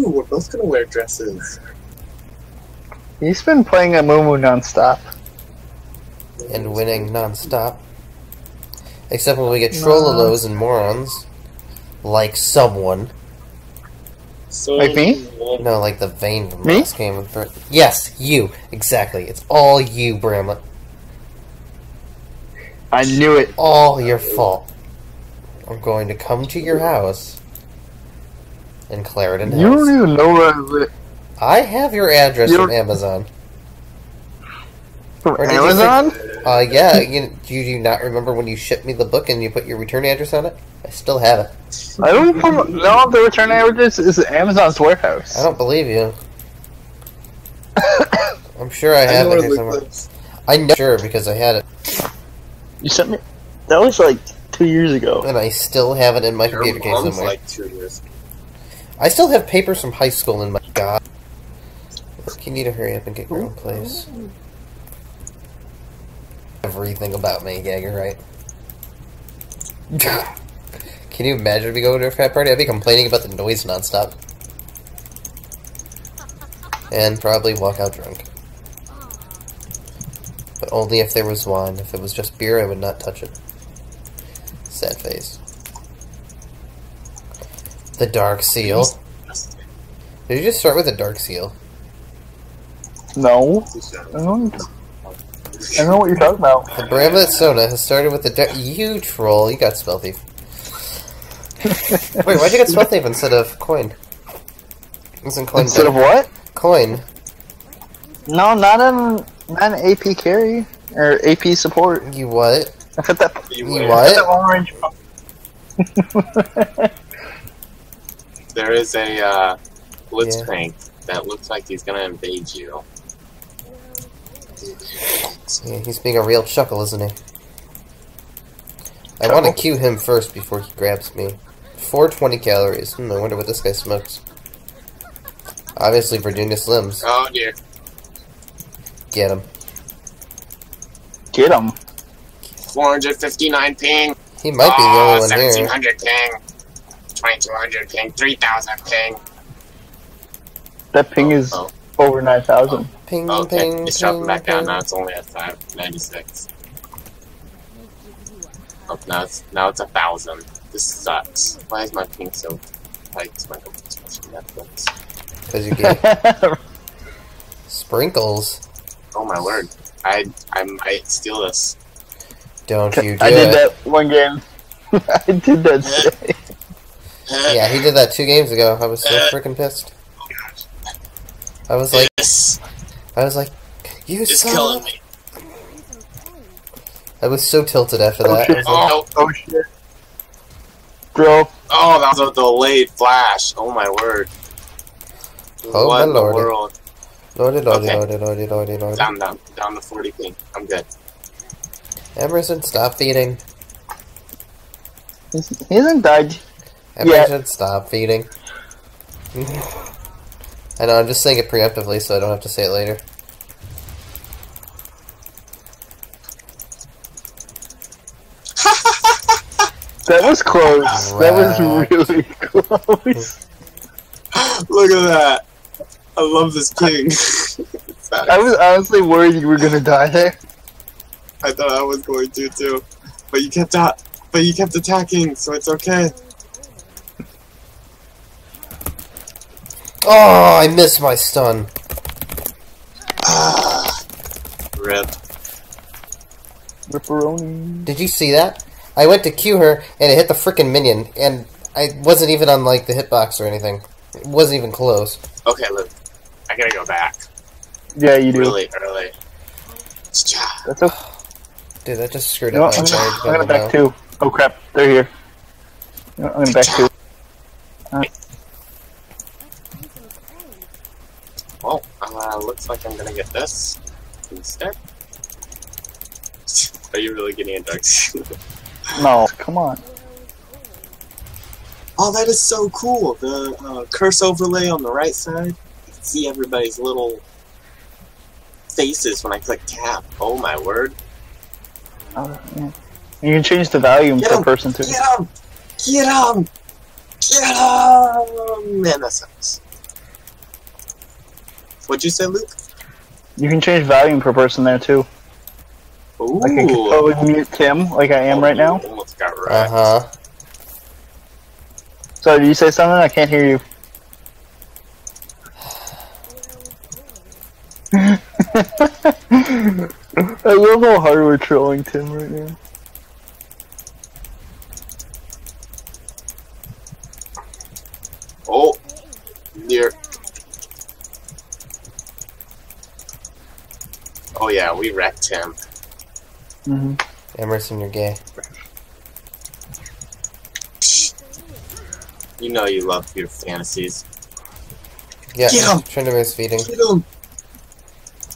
Ooh, we're both gonna wear dresses. He's been playing a Mumu non-stop. And winning non-stop. Except when we get trollolos and morons. Like someone. So, Like me? No, like the vein from Me? last game. Yes, you. Exactly. It's all you, Bramlett. I knew it. All your fault. I'm going to come to your house in Clarendon House. You don't even know where I live. I have your address from Amazon. From Or did you Amazon? Yeah. Do you not remember when you shipped me the book and you put your return address on it? I still have it. I don't know if the return address is Amazon's warehouse. I don't believe you. I'm sure I have it here somewhere. I know sure because I had it. You sent me. That was like 2 years ago. And I still have it in my computer case somewhere. Like 2 years. I still have papers from high school in my god. You need to hurry up and get your own place. Everything about me, yeah, you're right. Can you imagine if we go to a frat party? I'd be complaining about the noise nonstop. And probably walk out drunk. But only if there was wine. If it was just beer, I would not touch it. Sad face. The Dark Seal. Did you just start with the Dark Seal? No. I don't know what you're talking about. The Bramlett Soda has started with the You troll, you got Spell Thief. Wait, why'd you get Spell Thief instead of Coin? Instead of what? Coin. No, not an AP carry. Or AP support. You what? I put that. You what? Orange. There is a Blitzcrank that looks like he's gonna invade you. Yeah, he's being a real chuckle, isn't he? I want to cue him first before he grabs me. 420 calories. I wonder what this guy smokes. Obviously Virginia Slims. Oh dear. Get him. Get him. 459 ping. He might be the only one here. 1700 ping. 2200 ping. 3000 ping. That ping is over 9,000. Ping, Okay, ping, it's dropping ping, back down. ping. Now it's only at 596. Oh, now it's 1,000. This sucks. Why is my ping so spiked? My Netflix. Because you get sprinkles. Oh my word! I might steal this. Don't you do I did it. that one game. I did that today. Yeah, he did that 2 games ago. I was so freaking pissed. I was like, you It's son killing of-" me. I was so tilted after that. I was like, Oh, shit. Bro. oh, that was a delayed flash. Oh my word! Oh what my in the lordy. world? Lordy, lordy, Okay. lordy, lordy, lordy, lordy. Down to 40 ping. I'm good. Emerson, stop feeding. He hasn't died. Emerson, stop feeding. I know, I'm just saying it preemptively so I don't have to say it later. That was close. Right. That was really close. Look at that! I love this ping. I was honestly worried you were gonna die there. I thought I was going to too, but you kept attacking, so it's okay. Oh, I missed my stun. Rip. Ripperoni. Did you see that? I went to cue her, and it hit the frickin' minion, and I wasn't even on, like, the hitbox or anything. It wasn't even close. Okay, look. I gotta go back. Yeah, you do. Really early. That's okay. Dude, that just screwed You know up what, my I'm charge. gonna back 2. Oh crap, they're here. You know, I'm gonna back 2. Well, looks like I'm gonna get this instead. Are you really getting a dark seal? No, come on. Oh, that is so cool! The curse overlay on the right side. You can see everybody's little faces when I click tab. Oh my word. Oh, yeah. You can change the volume Get per him! person too. Get him! Get him! Get him! Man, that sucks. What'd you say, Luke? You can change volume per person there too. Ooh. Like I can totally mute Tim, like I am right now. Almost got wrecked. So, did you say something? I can't hear you. I love how hard we're trolling Tim right now. Oh, near. Oh yeah, we wrecked him. Emerson, you're gay. You know you love your fantasies. Yeah, Get him! Trindamer's feeding. Get him!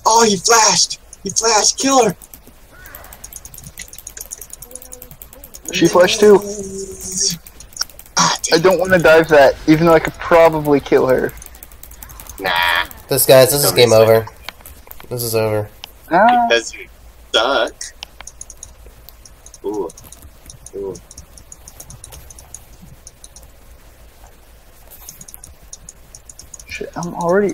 Oh, he flashed! He flashed! Kill her! She flashed too. I don't want to dive that, even though I could probably kill her. Nah. This is game over. This is over. Because you suck. Ooh. Ooh. Shit, I'm already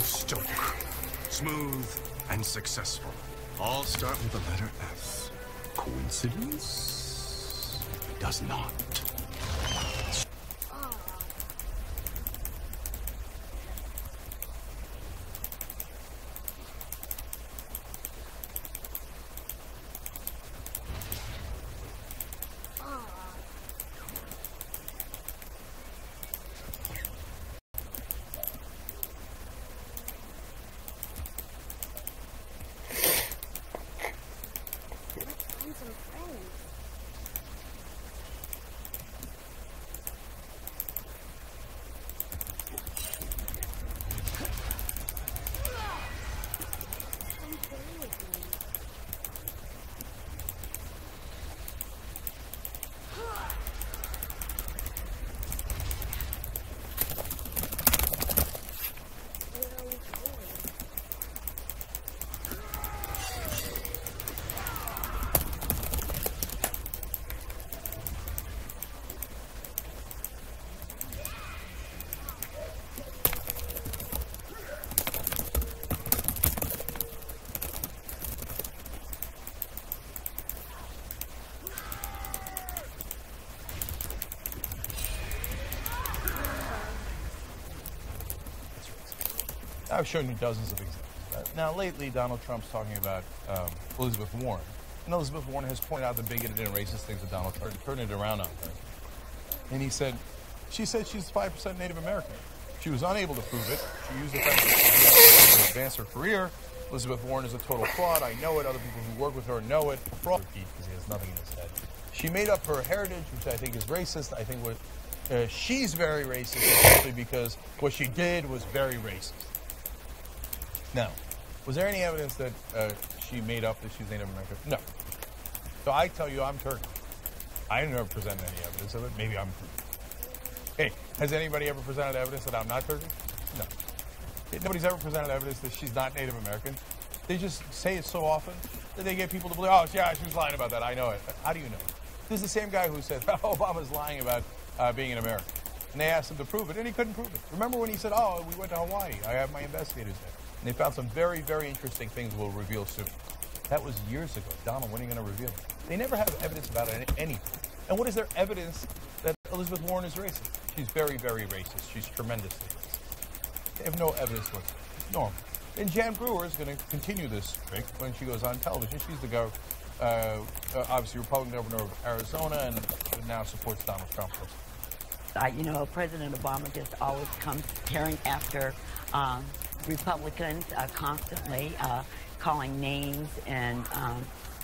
Stoke. Smooth and successful. All start with the letter F. Coincidence? Does not. I've shown you dozens of examples. Now, lately, Donald Trump's talking about Elizabeth Warren. And Elizabeth Warren has pointed out the bigoted and racist things that Donald Trump turned it around on her. And she said she's 5% Native American. She was unable to prove it. She used the fact that she to advance her career. Elizabeth Warren is a total fraud. I know it. Other people who work with her know it. Fraud, because he has nothing in his head. She made up her heritage, which I think is racist. I think she's very racist, especially because what she did was very racist. Now, was there any evidence that she made up that she's Native American? No. So I tell you, I'm Turkish. I never presented any evidence of it. Maybe I'm. Hey, has anybody ever presented evidence that I'm not Turkish? No. Nobody's ever presented evidence that she's not Native American. They just say it so often that they get people to believe, oh, yeah, she was lying about that. I know it. How do you know? This is the same guy who said, oh, Obama's lying about being an American. And they asked him to prove it, and he couldn't prove it. Remember when he said, oh, we went to Hawaii. I have my investigators there. And they found some very, very interesting things we'll reveal soon. That was years ago. Donald, when are you going to reveal it? They never have evidence about anything. And what is their evidence that Elizabeth Warren is racist? She's very, very racist. She's tremendously racist. They have no evidence whatsoever. It's normal. And Jan Brewer is going to continue this trick when she goes on television. She's the obviously Republican governor of Arizona and now supports Donald Trump. You know, President Obama just always comes tearing after Republicans constantly, calling names and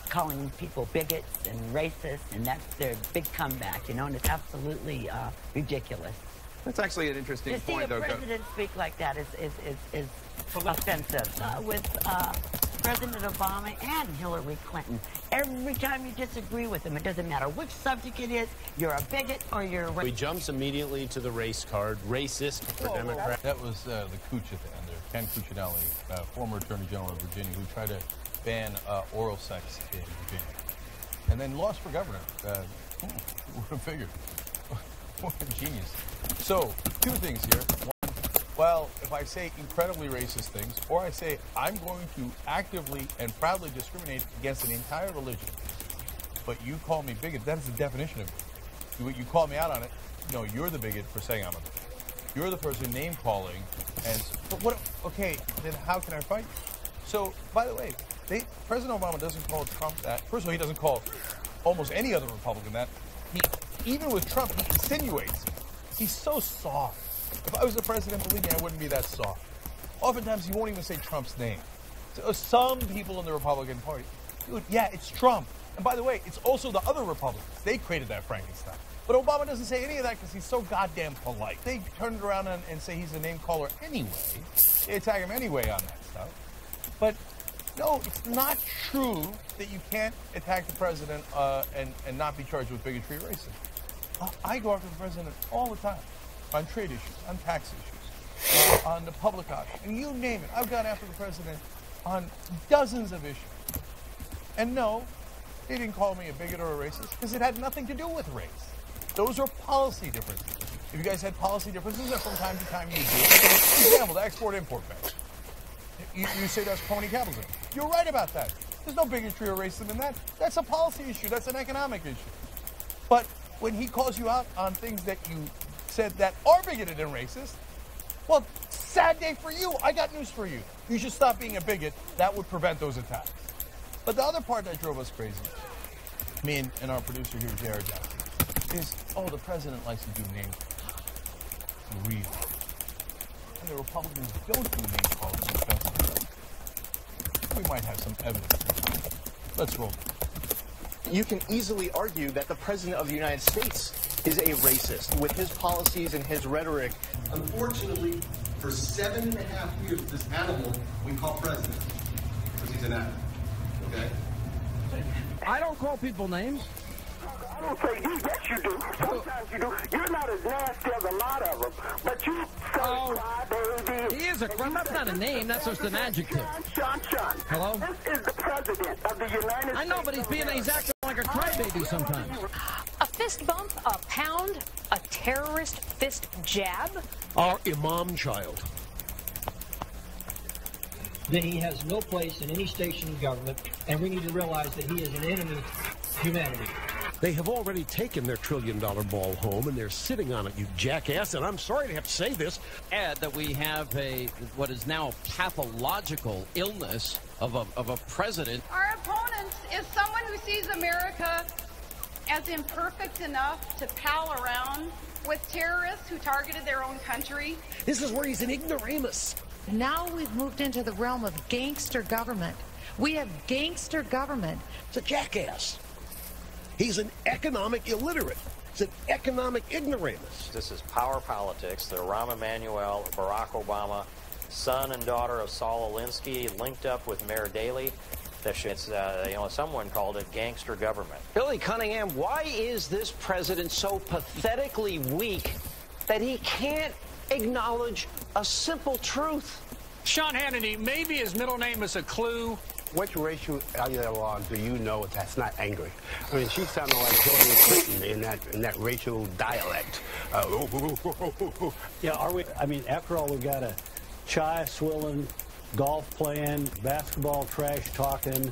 calling people bigots and racists, and that's their big comeback, you know, and it's absolutely ridiculous. That's actually an interesting point, though. To see a president speak like that is offensive. With President Obama and Hillary Clinton. Every time you disagree with them, it doesn't matter which subject it is, you're a bigot or you're a... He jumps immediately to the race card, racist for Democrats. That was the cooch at the end there, Ken Cuccinelli, former Attorney General of Virginia, who tried to ban oral sex in Virginia, and then lost for governor. Who would have figured? What a genius. So, two things here. One, well, if I say incredibly racist things, or I say I'm going to actively and proudly discriminate against an entire religion, but you call me bigot, that is the definition of it. You call me out on it, no, you're the bigot for saying I'm a bigot. You're the person name-calling, and... But what... Okay, then how can I fight you? So, by the way, President Obama doesn't call Trump that. First of all, he doesn't call almost any other Republican that. Even with Trump, he insinuates. He's so soft. If I was the president, believe me, I wouldn't be that soft. Oftentimes, he won't even say Trump's name. So, some people in the Republican Party, dude, yeah, it's Trump. And by the way, it's also the other Republicans. They created that Frankenstein. But Obama doesn't say any of that because he's so goddamn polite. They turn it around and say he's a name caller anyway. They attack him anyway on that stuff. But no, it's not true that you can't attack the president and not be charged with bigotry or racism. I go after the president all the time on trade issues, on tax issues, on the public option, and you name it. I've gone after the president on dozens of issues. And no, they didn't call me a bigot or a racist because it had nothing to do with race. Those are policy differences. If you guys had policy differences that from time to time you do, for example, the Export-Import Bank. You say that's crony capitalism. You're right about that. There's no bigotry or racism in that. That's a policy issue. That's an economic issue. But when he calls you out on things that you said that are bigoted and racist, well, sad day for you. I got news for you. You should stop being a bigot. That would prevent those attacks. But the other part that drove us crazy, me and our producer here, Jared Johnson, is, oh, the president likes to do name calling. Really? And the Republicans don't do name calling defensively. We might have some evidence. Let's roll. You can easily argue that the president of the United States is a racist with his policies and his rhetoric. Unfortunately, for 7.5 years, this animal we call president, because he's an animal, okay? I don't call people names. I don't say you. Yes, you do. Sometimes you do. You're not as nasty as a lot of them, but you say baby. He is a crime. That's not a name. That's just an adjective. Sean. Hello? This is the president of the United States. I know, but he's acting like a crybaby sometimes. A fist bump, a pound, a terrorist fist jab. Our imam child. Then he has no place in any station in government, and we need to realize that he is an enemy of humanity. They have already taken their $1 trillion ball home, and they're sitting on it, you jackass. And I'm sorry to have to say this. Add that we have what is now a pathological illness of a president. Our opponent is someone who sees America as imperfect enough to pal around with terrorists who targeted their own country. This is where he's an ignoramus. Now we've moved into the realm of gangster government. We have gangster government. It's a jackass. He's an economic illiterate. He's an economic ignoramus. This is power politics. The Rahm Emanuel, Barack Obama, son and daughter of Saul Alinsky, linked up with Mayor Daley. It's, someone called it gangster government. Billy Cunningham, why is this president so pathetically weak that he can't acknowledge a simple truth? Sean Hannity, maybe his middle name is a clue. Which racial dialogue do you know that's not angry? I mean, she sounded like Hillary Clinton in that racial dialect. Yeah, are we? I mean, after all, we've got a chai swilling, golf playing, basketball trash talking,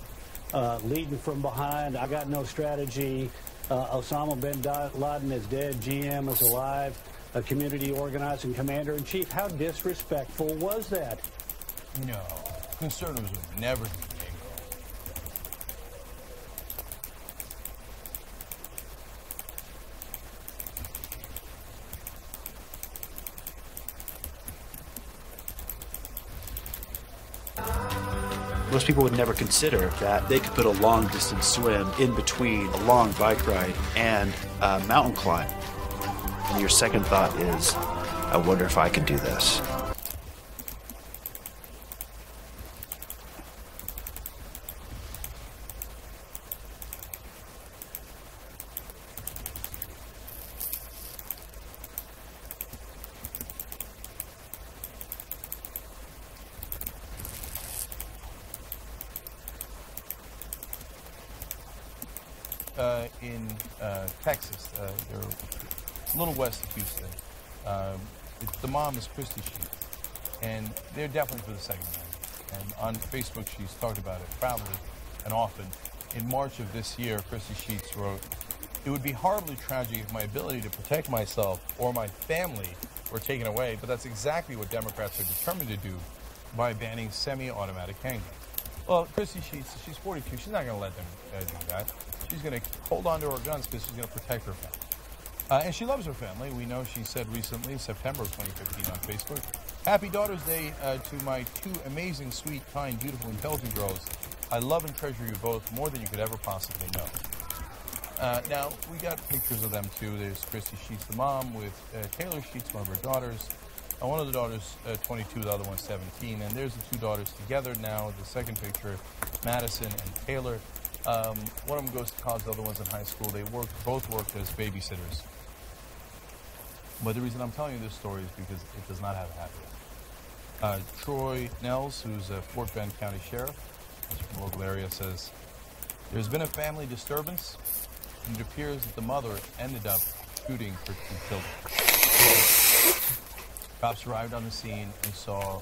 leading from behind. I got no strategy. Osama bin Laden is dead. GM is alive. A community organizing commander-in-chief. How disrespectful was that? No, conservatives would never do name Most people would never consider that they could put a long-distance swim in between a long bike ride and a mountain climb. And your second thought is, I wonder if I can do this. in Texas. They're a little west of Houston. The mom is Christy Sheets, and they're definitely for the second man. And on Facebook, she's talked about it proudly and often. In March of this year, Christy Sheets wrote, "It would be horribly tragic if my ability to protect myself or my family were taken away, but that's exactly what Democrats are determined to do by banning semi-automatic handguns." Well, Christy Sheets, she's 42. She's not going to let them do that. She's going to hold on to her guns because she's going to protect her family. And she loves her family. We know she said recently, September of 2015 on Facebook, "Happy Daughter's Day to my two amazing, sweet, kind, beautiful, intelligent girls. I love and treasure you both more than you could ever possibly know." Now, we got pictures of them, too. There's Christy Sheets, the mom, with Taylor Sheets, one of her daughters. One of the daughters, 22, the other one's 17. And there's the two daughters together now. The second picture, Madison and Taylor. One of them goes to college, the other one's in high school. They both worked as babysitters. But the reason I'm telling you this story is because it does not have a happy ending. Troy Nels, who's a Fort Bend County Sheriff, from the local area, says, "There's been a family disturbance, and it appears that the mother ended up shooting her two children." Cops arrived on the scene and saw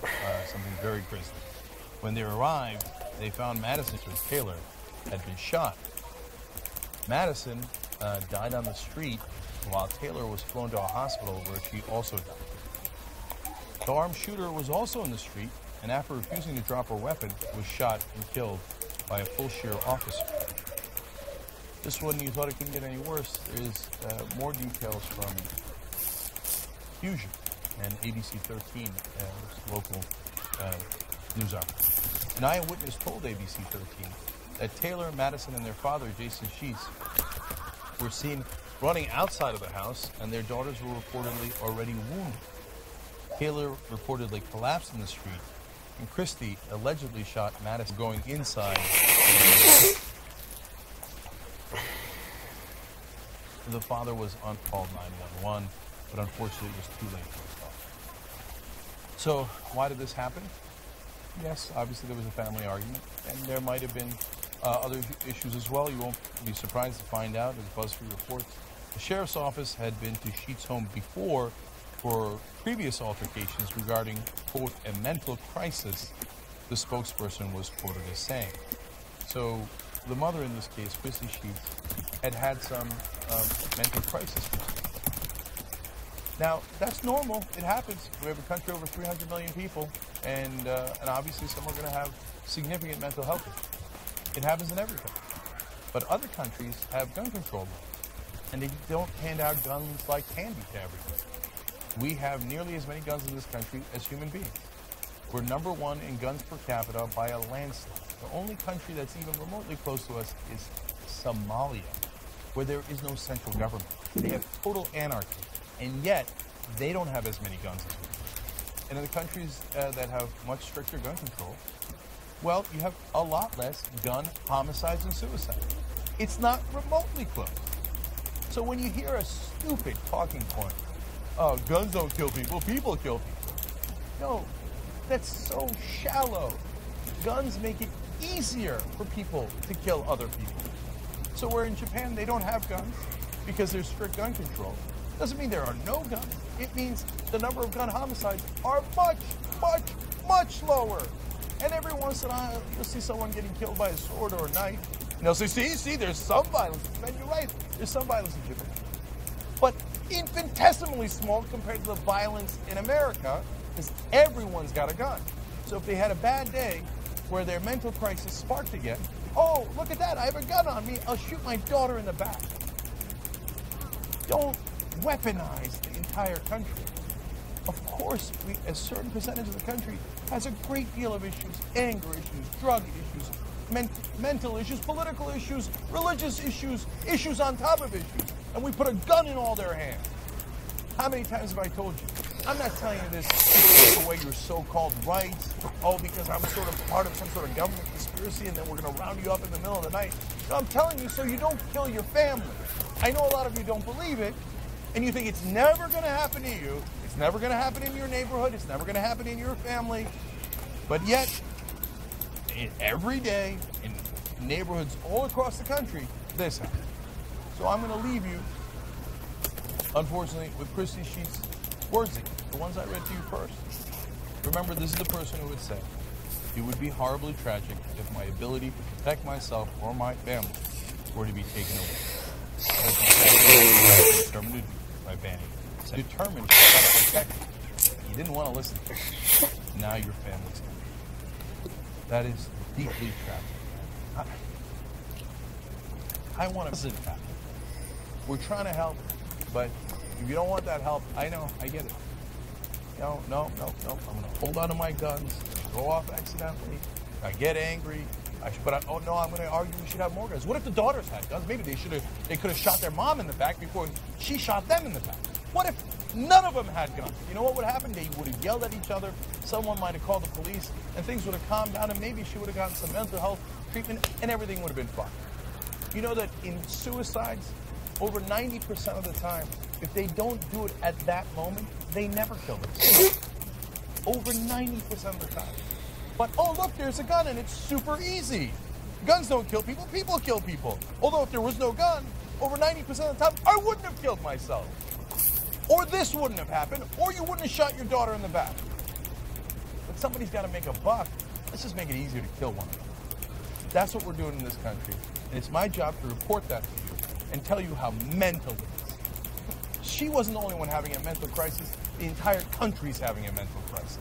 something very grisly. When they arrived, they found Madison and Taylor had been shot. Madison died on the street, while Taylor was flown to a hospital where she also died. The armed shooter was also in the street, and after refusing to drop her weapon, was shot and killed by a full-shear officer. This one, you thought it couldn't get any worse. There's more details from Fusion and ABC 13, local news outlet. An eyewitness told ABC 13 that Taylor, Madison, and their father, Jason Sheets, were seen running outside of the house, and their daughters were reportedly already wounded. Taylor reportedly collapsed in the street, and Christy allegedly shot Madison going inside. The father was on call 911, but unfortunately it was too late for his daughter. So, why did this happen? Yes, obviously there was a family argument, and there might have been other issues as well. You won't be surprised to find out, as BuzzFeed reports, the sheriff's office had been to Sheets' home before for previous altercations regarding, quote, a mental crisis, the spokesperson was quoted as saying. So the mother in this case, Christy Sheets, had some mental crisis. Now, that's normal. It happens. We have a country over 300 million people, and obviously some are going to have significant mental health issues. It happens in every country. But other countries have gun control laws, and they don't hand out guns like candy to everybody. We have nearly as many guns in this country as human beings. We're number one in guns per capita by a landslide. The only country that's even remotely close to us is Somalia, where there is no central government. They have total anarchy, and yet they don't have as many guns as we do. And in the countries that have much stricter gun control, well, you have a lot less gun homicides and suicides. It's not remotely close. So when you hear a stupid talking point, oh, guns don't kill people, people kill people. No, that's so shallow. Guns make it easier for people to kill other people. So where in Japan they don't have guns because there's strict gun control, doesn't mean there are no guns. It means the number of gun homicides are much, much, much lower. And every once in a while, you'll see someone getting killed by a sword or a knife. And they'll say, see, there's some violence. And you're right, there's some violence in Japan. But infinitesimally small compared to the violence in America, because everyone's got a gun. So if they had a bad day where their mental crisis sparked again, oh, look at that, I have a gun on me, I'll shoot my daughter in the back. Don't weaponize the entire country. Of course, a certain percentage of the country has a great deal of issues, anger issues, drug issues, mental issues, political issues, religious issues, issues on top of issues, and we put a gun in all their hands. How many times have I told you? I'm not telling you this to take away your so-called rights, because I'm sort of part of some sort of government conspiracy and then we're going to round you up in the middle of the night. No, I'm telling you so you don't kill your family. I know a lot of you don't believe it, and you think it's never going to happen to you, it's never going to happen in your neighborhood, it's never going to happen in your family, but yet, every day, in neighborhoods all across the country, this happens. So I'm going to leave you, unfortunately, with Christy Sheets' words, the ones I read to you first. Remember, this is the person who would say, it would be horribly tragic if my ability to protect myself or my family were to be taken away. That's what I'm determined to do by banning it. Determined to try to protect you. You didn't want to listen to me. Now your family's coming. That is deeply tragic. I want to happen. We're trying to help, but if you don't want that help, I know, I get it. No. I'm going to hold on to my guns, go off accidentally. I get angry. I'm going to argue we should have more guns. What if the daughters had guns? Maybe they could have shot their mom in the back before she shot them in the back. What if none of them had guns? You know what would happen? They would have yelled at each other. Someone might have called the police, and things would have calmed down, and maybe she would have gotten some mental health treatment, and everything would have been fine. You know that in suicides, over 90% of the time, if they don't do it at that moment, they never kill themselves. Over 90% of the time. But, oh, look, there's a gun, and it's super easy. Guns don't kill people, people kill people. Although if there was no gun, over 90% of the time, I wouldn't have killed myself. Or this wouldn't have happened, or you wouldn't have shot your daughter in the back. But somebody's got to make a buck. Let's just make it easier to kill one another. That's what we're doing in this country. And it's my job to report that to you and tell you how mental it is. She wasn't the only one having a mental crisis. The entire country's having a mental crisis.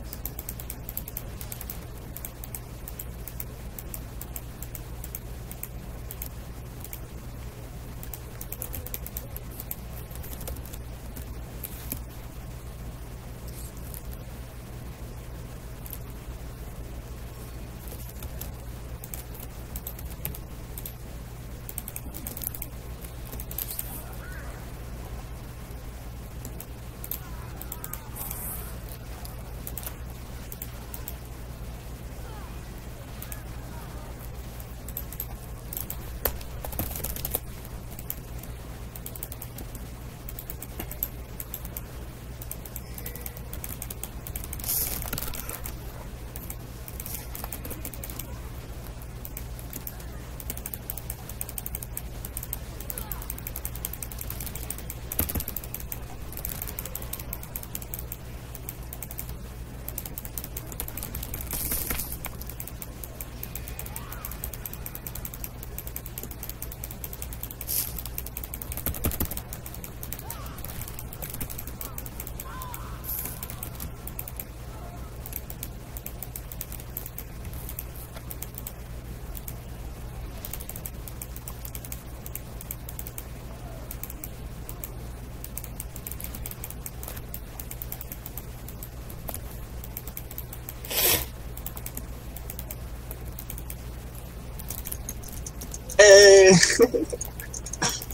Hey!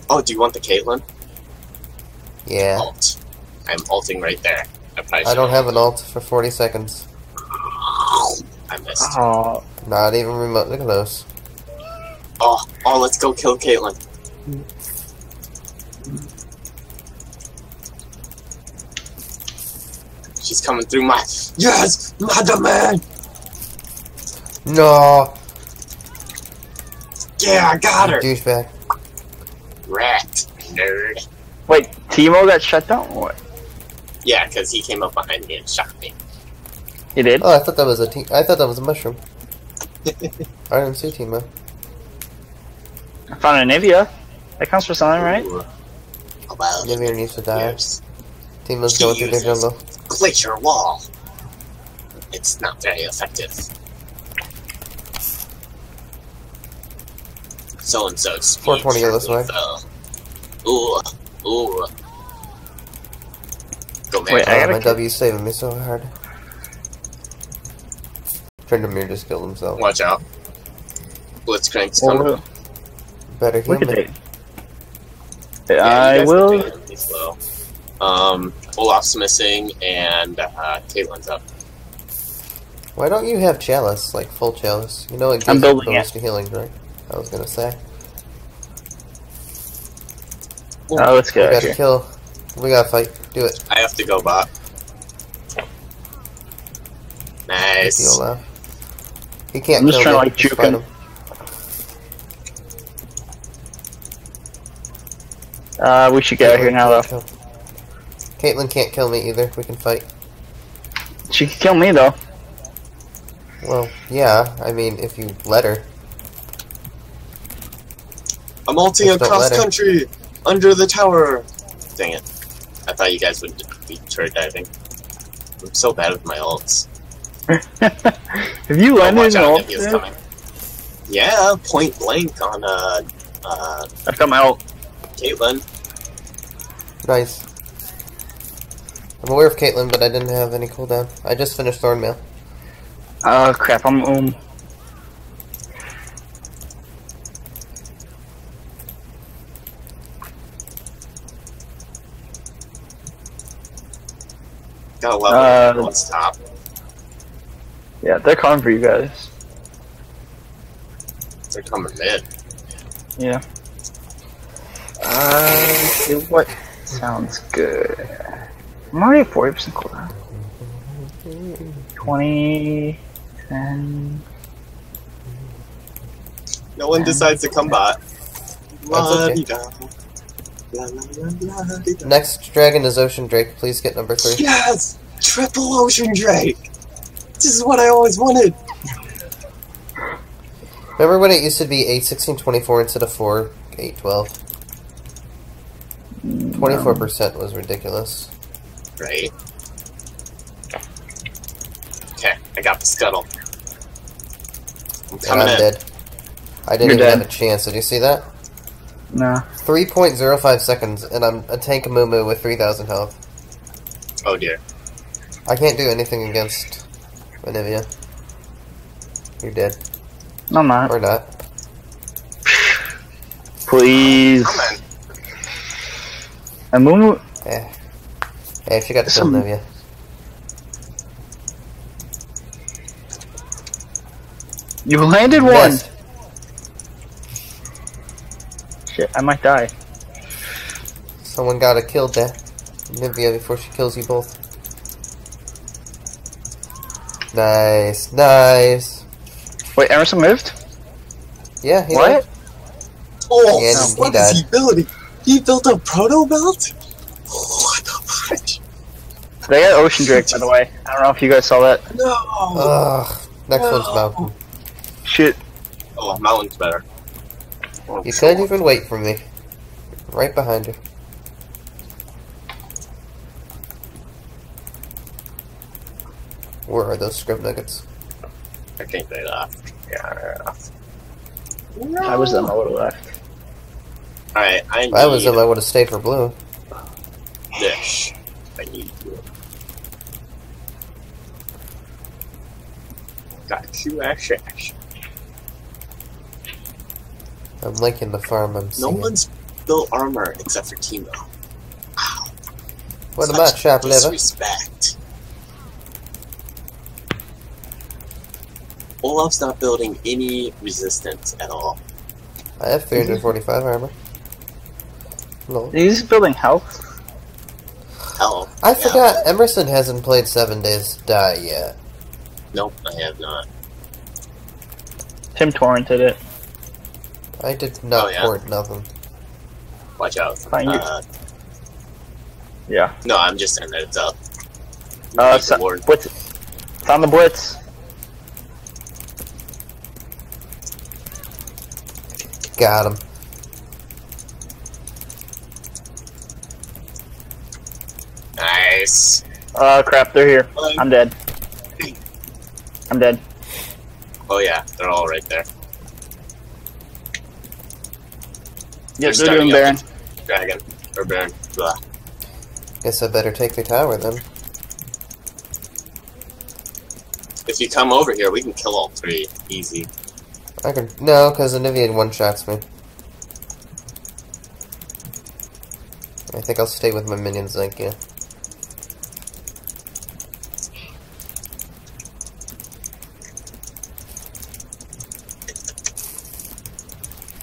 Oh, do you want the Caitlyn? Yeah. Alt. I'm alting right there. I don't have an alt for 40 seconds. I missed. Oh. Not even remotely close. Oh, let's go kill Caitlyn. She's coming through my... Yes! Madman! No! Yeah, I got her! Douchebag. Rat, nerd. Wait, Timo got shut down or what? Yeah, because he came up behind me and shot me. He did? Oh, I thought that was I thought that was a mushroom. I didn't see Timo. I found an Nivea. That counts for something, right? Well, Nivea needs to die. Timo's going through the jungle. Glacier wall. It's not very effective. So-and-so speed 420 this way. Ooh. Go, man. Wait, my W's saving me so hard. Trindamere just killed himself. Watch out. Blitzcrank's coming. Better heal me. Yeah, I will. He's low. Olaf's missing, and Caitlin's up. Why don't you have Chalice, like full Chalice? You know it gives you bonus to healing, right? I was gonna say. Oh, let's go. We gotta kill. We gotta fight. Do it. I have to go bot. Nice. He can't I'm just kill trying me. to like juke him. We should get out here now, though. Caitlyn can't kill me either. We can fight. She can kill me, though. Well, yeah. I mean, if you let her. I'm ulting across country under the tower. Dang it! I thought you guys would be turret diving. I'm so bad with my ults. Have you landed an ult? Yeah, point blank on I've got my ult. Caitlyn. Nice. I'm aware of Caitlyn, but I didn't have any cooldown. I just finished Thornmail. Oh crap! I'm Got a level everyone's top. Yeah, they're coming for you guys. They're coming mid. Yeah. What sounds good? I'm already at 40% cooldown. 20, 10. No one decides to come bot. Okay. Next dragon is Ocean Drake. Please get number 3. Yes! Triple Ocean Drake! This is what I always wanted! Remember when it used to be 8/16/24 instead of 4/8/12? 24% was ridiculous. Right. Okay, I got the scuttle. I'm coming in. Dead. I didn't even have a chance. Did you see that? No. 3.05 seconds, and I'm a tank Mumu with 3,000 health. Oh dear. I can't do anything against Anivia. You're dead. No, I'm not. Or not. Please. And Mumu. Yeah. Hey, she got to kill Anivia. You landed one! Shit, I might die. Someone gotta kill that Anivia before she kills you both. Nice, nice. Wait, Emerson moved? Yeah, he What? did. Oh, And what is he building? He built a proto belt? What the fudge? They got Ocean Drake, by the way. I don't know if you guys saw that. No! Ugh. Next one's Mountain. Shit. Oh, Mountain's better. You can't even wait for me. Right behind you. Where are those scrub nuggets? I think they left. Yeah, they're left. If I was them, I would have left. Alright, If I was them, I would have stayed for blue. Dish. I need you. Got you, Ash. I'm liking the farm I'm No seeing. one's built armor except for Timo. Wow. What about Chop Liver? Disrespect. Olaf's not building any resistance at all. I have 345 armor. No. He's building health. Hell. I forgot Emerson hasn't played 7 Days to Die yet. Nope, I have not. Tim torrented it. I did not port nothing. Watch out. Fine, yeah. No, I'm just saying that it's up. Blitz. It's on the Blitz. Got him. Nice. Crap, they're here. I'm dead. I'm dead. Oh yeah, they're all right there. Yes, they're doing Baron. Dragon. Or Baron. Blah. Guess I better take the tower then. If you come over here, we can kill all 3. Easy. I can no, because Anivia one-shots me. I think I'll stay with my minions, thank you.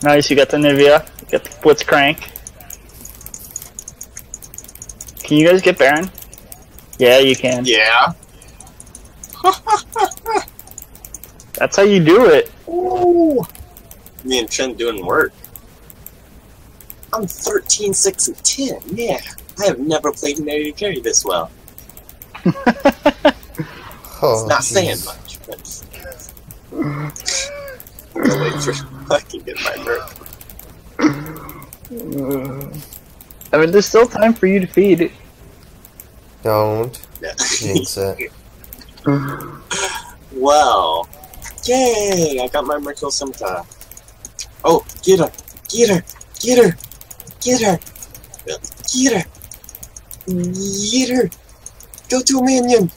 Nice, you got the Nivea. You got the Blitz Crank. Can you guys get Baron? Yeah, you can. Yeah. That's how you do it. Ooh. Me and Chen doing work. I'm 13, 6, and 10. Yeah, I have never played an AD carry this well. Oh, it's not geez. saying much, but I'll wait for I can get my merc. I mean, there's still time for you to feed it. Don't Yeah. jinx it. Well, yay! I got my Mercurial Scimitar. Oh, get her! Get her! Get her! Get her! Get her! Get her! Go to a minion!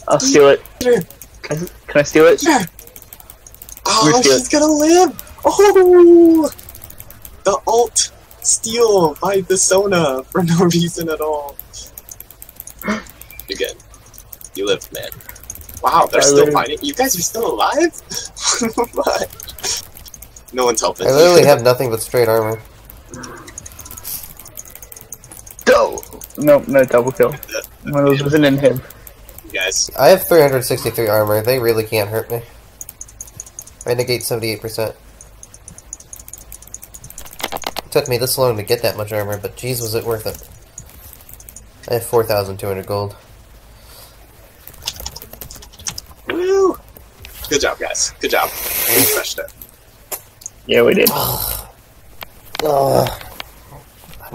I'll steal it. Get her! Can I steal it? Get her! Oh, she's gonna live! Oh! The ult steal by the Sona for no reason at all. You're good. You lived, man. Wow, they're still fighting? You guys are still alive? What? No one's helping. I literally have nothing but straight armor. No, double kill. One of those was an inhib. You guys. I have 363 armor. They really can't hurt me. I negate 78%. It took me this long to get that much armor, but geez, was it worth it. I have 4,200 gold. Woo! Good job, guys. Good job. We crushed it. Yeah, we did. I'm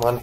on